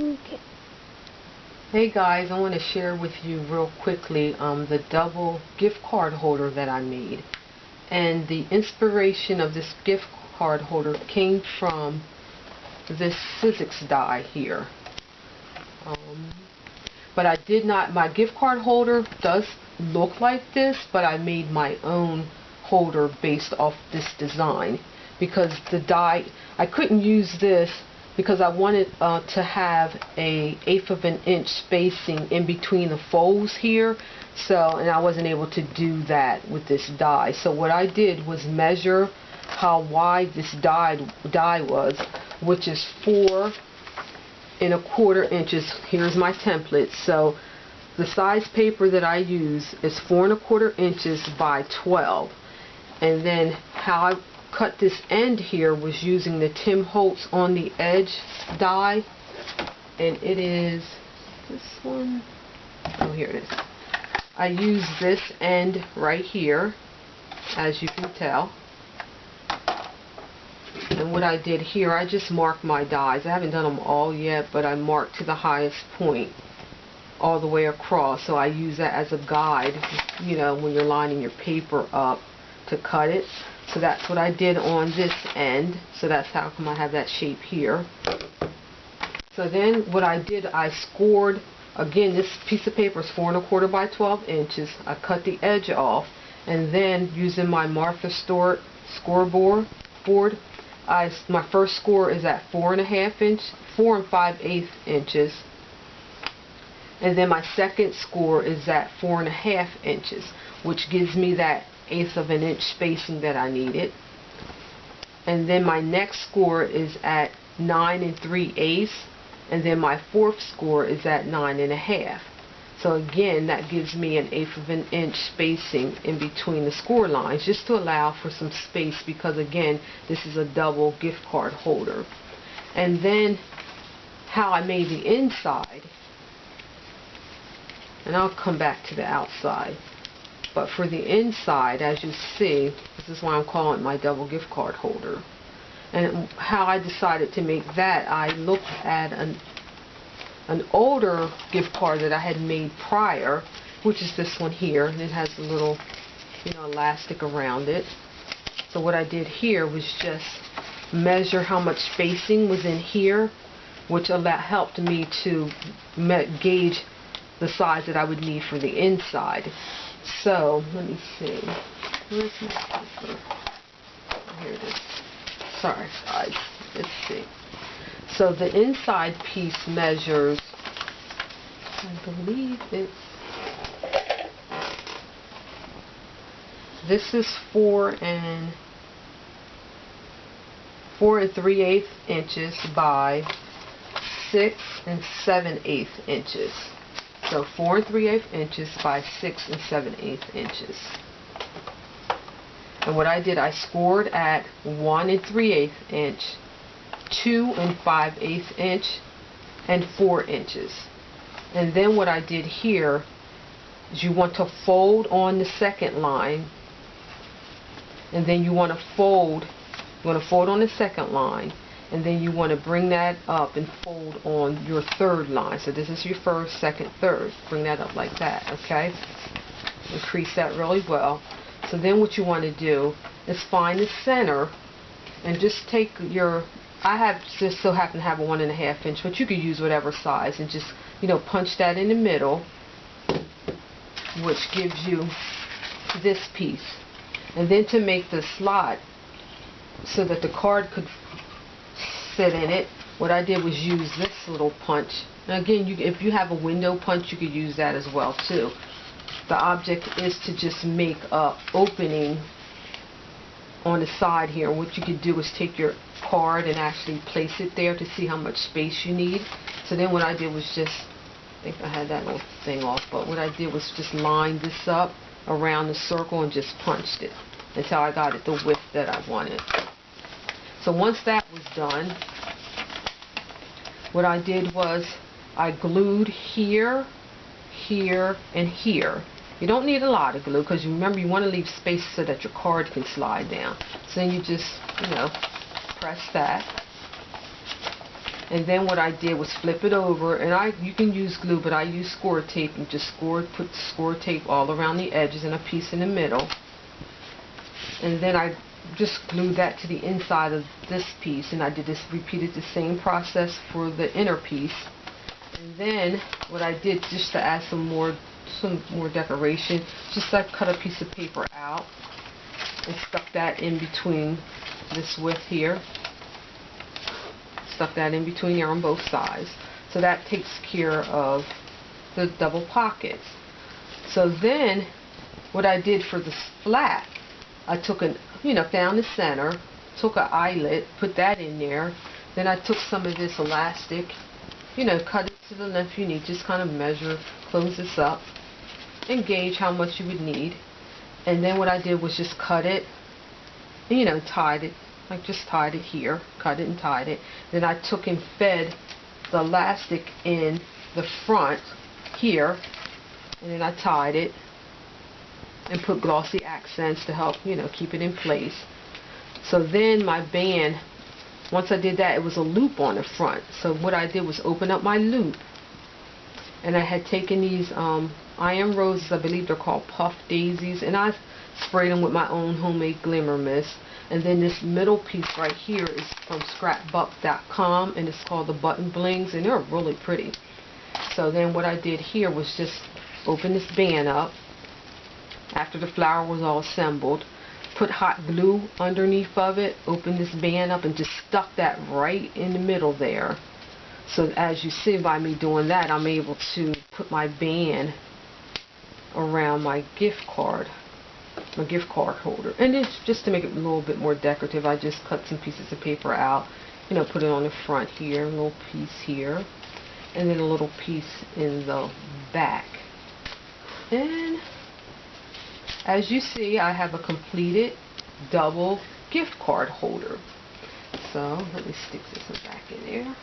Okay. Hey guys, I want to share with you real quickly the double gift card holder that I made. And the inspiration of this gift card holder came from this Sizzix die here. But I did not, my gift card holder does look like this, but I made my own holder based off this design. Because the die, I couldn't use this because I wanted to have a 1/8 of an inch spacing in between the folds here, and I wasn't able to do that with this die. So what I did was measure how wide this die was, which is 4 1/4 inches. Here's my template. So the size paper that I use is 4 1/4 inches by 12, and then how I cut this end here was using the Tim Holtz on the edge die, and it is this one. Oh, here it is. I use this end right here, as you can tell. And what I did here, I just marked my dies. I haven't done them all yet, but I marked to the highest point all the way across. So I use that as a guide, you know, when you're lining your paper up to cut it. So that's what I did on this end. So that's how come I have that shape here. So then what I did, I scored, again, this piece of paper is 4 1/4 by 12 inches. I cut the edge off, and then using my Martha Stewart scoreboard, my first score is at 4 5/8 inches. And then my second score is at 4 1/2 inches, which gives me that 1/8 of an inch spacing that I needed. And then my next score is at 9 3/8, and then my fourth score is at 9 1/2. So again, that gives me an 1/8 of an inch spacing in between the score lines, just to allow for some space, because again, this is a double gift card holder. And then how I made the inside, and I'll come back to the outside. But for the inside, as you see, this is why I'm calling it my double gift card holder. And how I decided to make that, I looked at an older gift card that I had made prior, which is this one here, and it has a little, you know, elastic around it. So what I did here was just measure how much spacing was in here, which helped me to gauge the size that I would need for the inside. So let me see. Where's my paper? Here it is. Sorry, guys. Let's see. So the inside piece measures, I believe this is 4 3/8 inches by 6 7/8 inches. So 4 3/8 inches by 6 7/8 inches. And what I did, I scored at 1 3/8 inch, 2 5/8 inch, and 4 inches. And then what I did here is you want to fold on the second line, and then you want to fold on the second line, and then you want to bring that up and fold on your third line. So this is your first, second, third. Bring that up like that, okay? Increase that really well. So then what you want to do is find the center, and just take your, just so happen to have a 1 1/2 inch, but you could use whatever size, and just, you know, punch that in the middle, which gives you this piece. And then to make the slot so that the card could fit in it, what I did was use this little punch. Now again, if you have a window punch, you could use that as well too. The object is to just make a opening on the side here. What you could do is take your card and actually place it there to see how much space you need. So then what I did was just, I think I had that little thing off, but what I did was just line this up around the circle and just punched it until I got it the width that I wanted. So once that was done, what I did was I glued here, here, and here. You don't need a lot of glue, because remember, you want to leave space so that your card can slide down. So then you just, you know, press that. And then what I did was flip it over, and you can use glue, but I use score tape, and just put score tape all around the edges and a piece in the middle. And then I just glued that to the inside of this piece, and I repeated the same process for the inner piece. And then what I did, just to add some more decoration, just I cut a piece of paper out and stuck that in between this width here. Stuck that in between there on both sides. So that takes care of the double pockets. So then what I did for the flat, I took found the center, took an eyelet, put that in there. Then I took some of this elastic, cut it to the length you need. Just kind of measure, close this up, and gauge how much you would need. And then what I did was just cut it, tied it. I just tied it here, cut it and tied it. Then I took and fed the elastic in the front here, and then I tied it and put glossy accents to help, keep it in place. So then my band, once I did that, it was a loop on the front. So what I did was open up my loop, and I had taken these iron roses, I believe they're called puff daisies, and I sprayed them with my own homemade glimmer mist. And then this middle piece right here is from scrapbuck.com, and it's called the button blings, and they're really pretty. So then what I did here was just open this band up after the flower was all assembled, put hot glue underneath of it, open this band up, and just stuck that right in the middle there. So as you see by me doing that, I'm able to put my band around my gift card holder. And it's just to make it a little bit more decorative, I just cut some pieces of paper out, put it on the front here, a little piece here, and then a little piece in the back. And as you see, I have a completed double gift card holder. So let me stick this one back in there.